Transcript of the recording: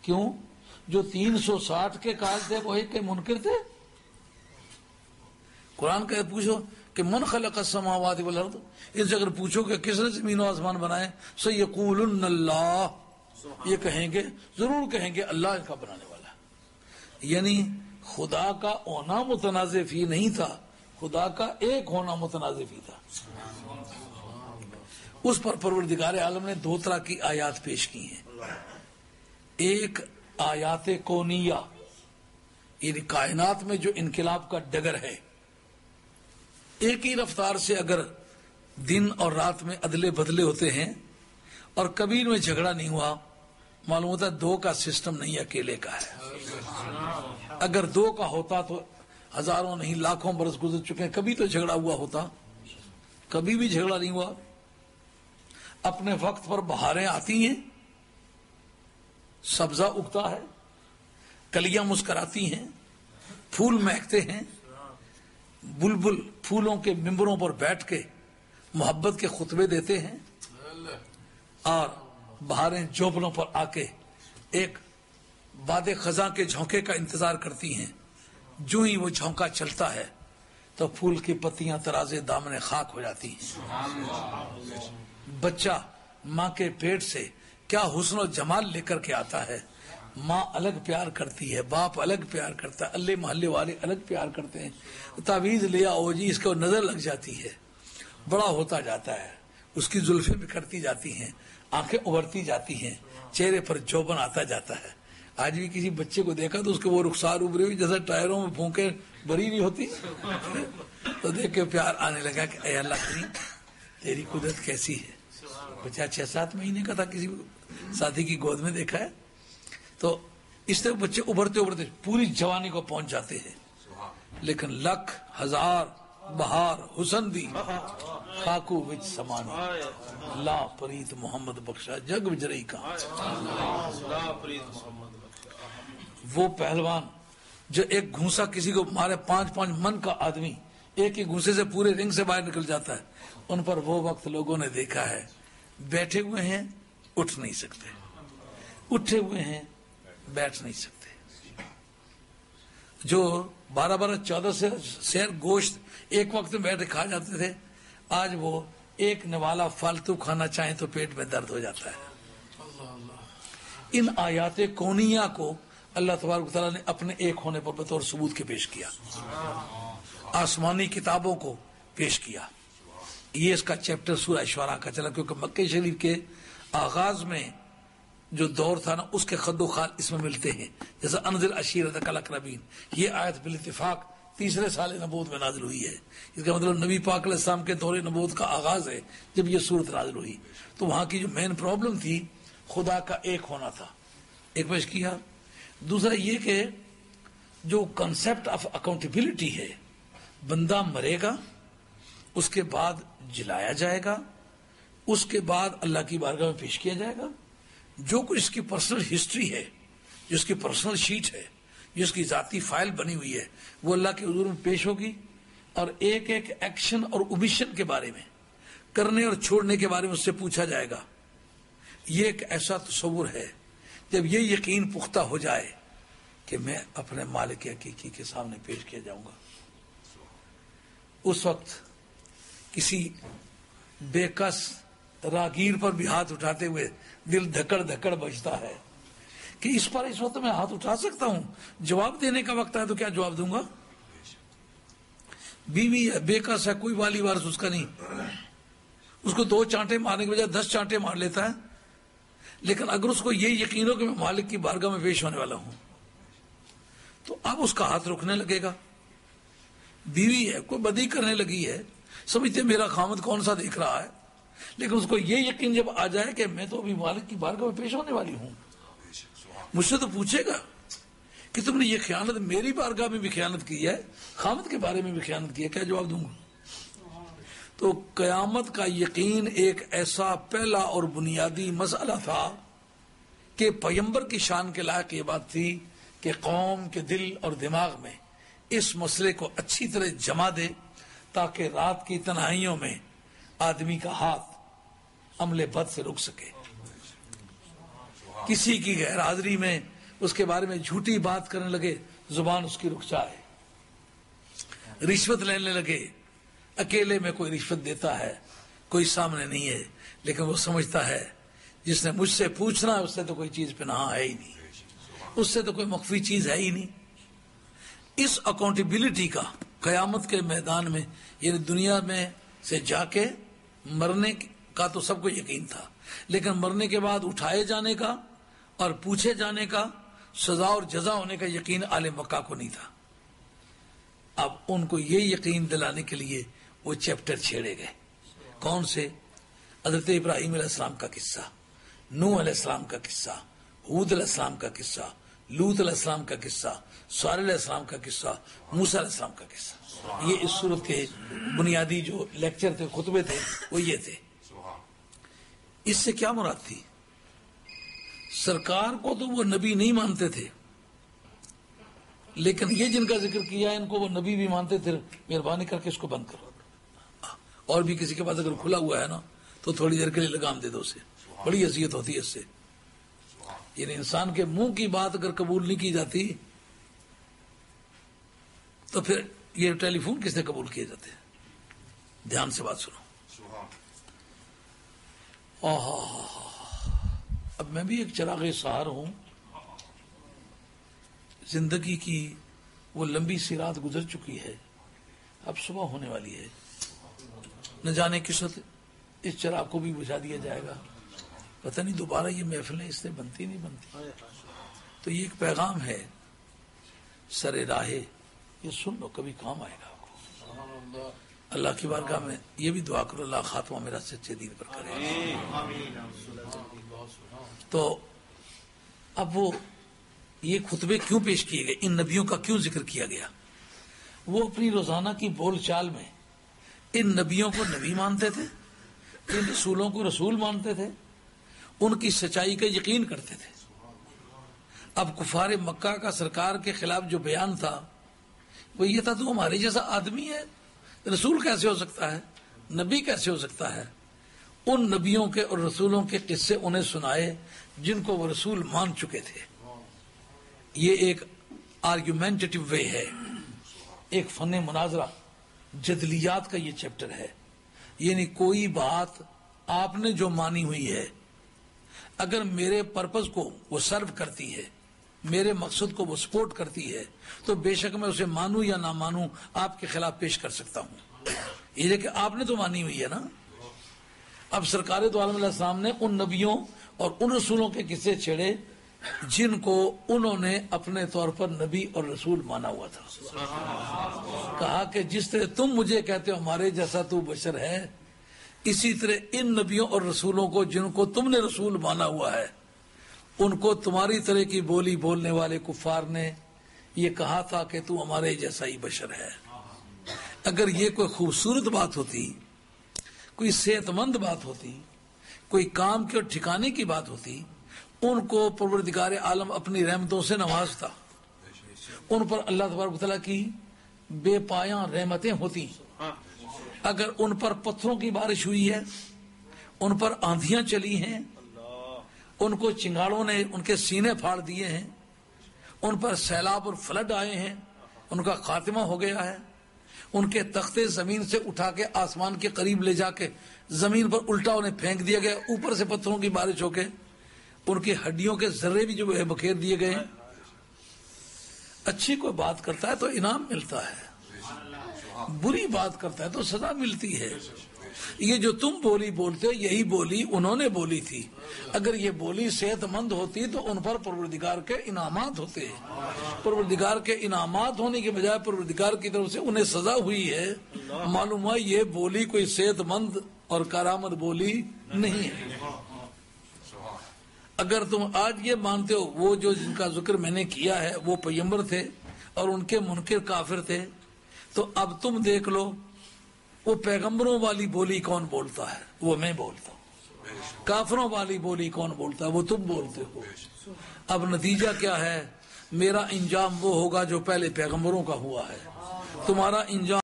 کیوں؟ جو 360 کے قائل تھے وہ ایک کے منکر تھے. قرآن کا پوچھو کہ من خلق السماوات والارض، اس اگر پوچھو کہ کس نے زمین و آسمان بنائے، سیقولن اللہ، یہ کہیں گے، ضرور کہیں گے اللہ ان کا بنانے والا ہے. یعنی خدا کا ہونا متنازع فی نہیں تھا، خدا کا ایک ہونا متنازع فی تھا. اس پر پروردگار عالم نے 2 طرح کی آیات پیش کی ہیں. ایک آیات کونیہ، یعنی کائنات میں جو انقلاب کا ڈگر ہے، ایک ہی رفتار سے اگر دن اور رات میں ادلے بدلے ہوتے ہیں اور کبھی ان میں جھگڑا نہیں ہوا، معلوم ہوتا ہے 2 کا سسٹم نہیں اکیلے کا ہے. اگر 2 کا ہوتا تو ہزاروں نہیں لاکھوں برس گزر چکے ہیں، کبھی تو جھگڑا ہوا ہوتا، کبھی بھی جھگڑا نہیں ہوا. اپنے وقت پر بہاریں آتی ہیں، سبزہ اگتا ہے، کلیاں مسکراتی ہیں، پھول مہکتے ہیں، بلبل پھولوں کے ممبروں پر بیٹھ کے محبت کے خطبے دیتے ہیں، اور بہاریں جوبنوں پر آ کے ایک باد خزاں کے جھونکے کا انتظار کرتی ہیں. جو ہی وہ جھونکا چلتا ہے تو پھول کی پتیاں ترازے دامن خاک ہو جاتی ہیں. بچہ ماں کے پیٹ سے کیا حسن و جمال لے کر کے آتا ہے. ماں الگ پیار کرتی ہے، باپ الگ پیار کرتا ہے، اللہ محلے والے الگ پیار کرتے ہیں. تعویذ لیا او جی، اس کو نظر لگ جاتی ہے، بڑا ہوتا جاتا ہے، اس کی زلفیں بکھرتی جاتی ہیں، آنکھیں ابھرتی جاتی ہیں، چہرے پر جوبن آتا جاتا ہے. آج بھی کسی بچے کو دیکھا تو اس کے وہ رخسار ابھری ہوئی جیسے ٹائروں میں پھونکے بھری نہیں ہوتی، تو دیکھ کے پیار آنے لگا کہ اے اللہ کریم تیری قدرت کیسی ہے. بچہ 6-7 مہینے کا تھا، کسی ساتھی کی گود میں دیکھا ہے. تو اس طرح بچے ابھرتے ابھرتے پوری جوانی کو پہنچ جاتے ہیں. لیکن لکھ ہزار بہار حسن دی خاکو وچ سمانی، لا پریت محمد بخشا جگ وجرئی کا. وہ پہلوان جو ایک گھونسا کسی کو مارے 5-5 من کا آدمی ایک ہی گھونسے سے پورے رنگ سے باہر نکل جاتا ہے، ان پر وہ وقت لوگوں نے دیکھا ہے. بیٹھے ہوئے ہیں اٹھ نہیں سکتے، اٹھے ہوئے ہیں بیٹھ نہیں سکتے. جو 12-14 سیر گوشت ایک وقت میں بیٹھ کھا جاتے تھے، آج وہ ایک نوالا فالتو کھانا چاہیں تو پیٹ میں درد ہو جاتا ہے. ان آیات کونیہ کو اللہ تبارک و تعالیٰ نے اپنے ایک ہونے پر بطور ثبوت کے پیش کیا، آسمانی کتابوں کو پیش کیا. یہ اس کا چیپٹر سورہ شعراء کا چلا، کیونکہ مکہ شریف کے آغاز میں جو دور تھا نا، اس کے خد و خال اس میں ملتے ہیں. جیسا انذر عشیرتک الاقربین، یہ آیت بالاتفاق 3 سال نبوت میں نازل ہوئی ہے. اس کا مطلب نبی پاک علیہ السلام کے دور نبوت کا آغاز ہے جب یہ صورت نازل ہوئی. تو وہاں کی جو مین پرابلم تھی خدا کا ایک ہونا تھا، ایک پیش کیا. دوسرا یہ کہ جو کنسپٹ آف اکاؤنٹیبلٹی ہے، بندہ مرے گا، اس کے بعد جلایا جائے گا، اس کے بعد اللہ کی بارگاہ میں پیش کیا جائے گا. جو کچھ اس کی پرسنل ہسٹری ہے، جو اس کی پرسنل شیٹ ہے، جو اس کی ذاتی فائل بنی ہوئی ہے، وہ اللہ کے حضور میں پیش ہوگی. اور ایک ایک ایکشن اور اومیشن کے بارے میں، کرنے اور چھوڑنے کے بارے میں اس سے پوچھا جائے گا. یہ ایک ایسا تصور ہے جب یہ یقین پختہ ہو جائے کہ میں اپنے مالک حقیقی کے سامنے پیش کیا جاؤں گا، اس وقت کسی بے کس راگیر پر بھی ہاتھ اٹھاتے ہوئے دل دھکڑ دھکڑ بجتا ہے کہ اس پر اس وقت میں ہاتھ اٹھا سکتا ہوں. جواب دینے کا وقت ہے تو کیا جواب دوں گا؟ بیوی ہے، بے کس ہے، کوئی والی وارث اس کا نہیں، اس کو 2 چانٹے مارنے کے بجائے 10 چانٹے مار لیتا ہے. لیکن اگر اس کو یہ یقین ہو کہ میں مالک کی بارگاہ میں پیش ہونے والا ہوں تو اب اس کا ہاتھ رکنے لگے گا. بیوی ہے، کوئی بدی کرنے لگی ہے، سمجھتے میرا خامد کون سا دیکھ رہا ہے، لیکن اس کو یہ یقین جب آ جائے کہ میں تو ابھی مالک کی بارگاہ میں پیش ہونے والی ہوں، مجھ سے تو پوچھے گا کہ تم نے یہ خیانت میری بارگاہ میں بھی خیانت کی ہے، خامد کے بارے میں بھی خیانت کی ہے، کیا جواب دوں گا؟ تو قیامت کا یقین ایک ایسا پہلا اور بنیادی مسئلہ تھا کہ پیغمبر کی شان کے لائق یہ بات تھی کہ قوم کے دل اور دماغ میں اس مسئلے کو اچھی طرح جما دے تاکہ رات کی تنہائیوں میں آدمی کا ہاتھ عمل بد سے رک سکے. کسی کی غیر حاضری میں اس کے بارے میں جھوٹی بات کرنے لگے، زبان اس کی رک جائے. رشوت لینے لگے، اکیلے میں کوئی رشوت دیتا ہے، کوئی سامنے نہیں ہے، لیکن وہ سمجھتا ہے جس نے مجھ سے پوچھنا ہے اس سے تو کوئی چیز پنہا ہے ہی نہیں، اس سے تو کوئی مخفی چیز ہے ہی نہیں. اس اکاؤنٹیبلٹی کا قیامت کے میدان میں، یعنی دنیا میں سے جا کے مرنے کا تو سب کو یقین تھا، لیکن مرنے کے بعد اٹھائے جانے کا اور پوچھے جانے کا، سزا اور جزا ہونے کا یقین آل مکہ کو نہیں تھا. اب ان کو یہ یقین دلانے کے لیے وہ چیپٹر چھیڑے گئے. کون سے؟ حضرت ابراہیم علیہ السلام کا قصہ، نوح علیہ السلام کا قصہ، ہود علیہ السلام کا قصہ، لوط علیہ السلام کا قصہ، صالح علیہ السلام کا قصہ، موسیٰ علیہ السلام کا قصہ. یہ اس صورت کے بنیادی جو لیکچر تھے، خطبے تھے، وہ یہ تھے. اس سے کیا مراد تھی؟ سرکار کو تو وہ نبی نہیں مانتے تھے، لیکن یہ جن کا ذکر کیا ان کو وہ نبی بھی مانتے تھے. مہربانی کر کے اس کو بند کرو. اور بھی کسی کے پاس اگر کھلا ہوا ہے نا تو تھوڑی دیر کے لیے لگام دے دو اسے. بڑی اذیت ہوتی ہے اس سے. یعنی انسان کے منہ کی بات اگر قبول نہیں کی جاتی تو پھر یہ ٹیلی فون کس نے قبول کیے جاتے ہیں؟ دھیان سے بات سنو. اب میں بھی ایک چراغ سحر ہوں. زندگی کی وہ لمبی سی رات گزر چکی ہے، اب صبح ہونے والی ہے. نہ جانے کس وقت اس چراغ کو بھی بجھا دیا جائے گا. پتہ نہیں دوبارہ یہ محفلیں اس سے بنتی نہیں بنتی. تو یہ ایک پیغام ہے سر راہے، یہ سن لو، کبھی کام آئے گا آپ کو. اللہ کی بارگاہ میں یہ بھی دعا کرو اللہ خاتمہ میرا سچے دین پر کرے. تو اب وہ یہ خطبے کیوں پیش کیے گئے، ان نبیوں کا کیوں ذکر کیا گیا؟ وہ اپنی روزانہ کی بول چال میں ان نبیوں کو نبی مانتے تھے، ان رسولوں کو رسول مانتے تھے، ان کی سچائی کا یقین کرتے تھے. اب کفار مکہ کا سرکار کے خلاف جو بیان تھا وہ یہ تھا تو ہمارے جیسا آدمی ہے، رسول کیسے ہو سکتا ہے، نبی کیسے ہو سکتا ہے. ان نبیوں کے اور رسولوں کے قصے انہیں سنائے جن کو وہ رسول مان چکے تھے. یہ ایک آرگیومنٹیٹو وے ہے، ایک فن مناظرہ، جدلیات کا یہ چیپٹر ہے. یعنی کوئی بات آپ نے جو مانی ہوئی ہے اگر میرے پرپز کو وہ سرو کرتی ہے، میرے مقصد کو وہ سپورٹ کرتی ہے، تو بے شک میں اسے مانوں یا نہ مانوں آپ کے خلاف پیش کر سکتا ہوں. یہ کہ آپ نے تو مانی ہوئی ہے نا. اب سرکار دو عالم علیہ السلام نے ان نبیوں اور ان رسولوں کے قصے چھیڑے جن کو انہوں نے اپنے طور پر نبی اور رسول مانا ہوا تھا. کہا کہ جس طرح تم مجھے کہتے ہو ہمارے جیسا تو بشر ہے، اسی طرح ان نبیوں اور رسولوں کو جن کو تم نے رسول مانا ہوا ہے ان کو تمہاری طرح کی بولی بولنے والے کفار نے یہ کہا تھا کہ تو ہمارے جیسا ہی بشر ہے. اگر یہ کوئی خوبصورت بات ہوتی، کوئی صحت مند بات ہوتی، کوئی کام کے اور ٹھکانے کی بات ہوتی، ان کو پروردگار عالم اپنی رحمتوں سے نوازتا، ان پر اللہ تبارک و تعالیٰ کی بے پایاں رحمتیں ہوتی. اگر ان پر پتھروں کی بارش ہوئی ہے، ان پر آندھیاں چلی ہیں، ان کو چنگاڑوں نے ان کے سینے پھاڑ دیے ہیں، ان پر سیلاب اور فلڈ آئے ہیں، ان کا خاتمہ ہو گیا ہے، ان کے تختے زمین سے اٹھا کے آسمان کے قریب لے جا کے زمین پر الٹا انہیں پھینک دیا گیا، اوپر سے پتھروں کی بارش ہو کے ان کی ہڈیوں کے ذرے بھی جو ہے بکھیر دیے گئے. اچھی کوئی بات کرتا ہے تو انعام ملتا ہے، بری بات کرتا ہے تو سزا ملتی ہے. یہ جو تم بولی بولتے ہو یہی بولی انہوں نے بولی تھی. اگر یہ بولی صحت مند ہوتی تو ان پر پروردگار کے انعامات ہوتے ہیں. پروردگار کے انعامات ہونے کے بجائے پروردگار کی طرف سے انہیں سزا ہوئی ہے. معلوم ہوا یہ بولی کوئی صحت مند اور کارآمد بولی نہیں ہے. اگر تم آج یہ مانتے ہو وہ جو جن کا ذکر میں نے کیا ہے وہ پیغمبر تھے اور ان کے منکر کافر تھے، تو اب تم دیکھ لو وہ پیغمبروں والی بولی کون بولتا ہے؟ وہ میں بولتا ہوں. کافروں والی بولی کون بولتا ہے؟ وہ تم بولتے ہو. اب نتیجہ کیا ہے؟ میرا انجام وہ ہوگا جو پہلے پیغمبروں کا ہوا ہے، تمہارا انجام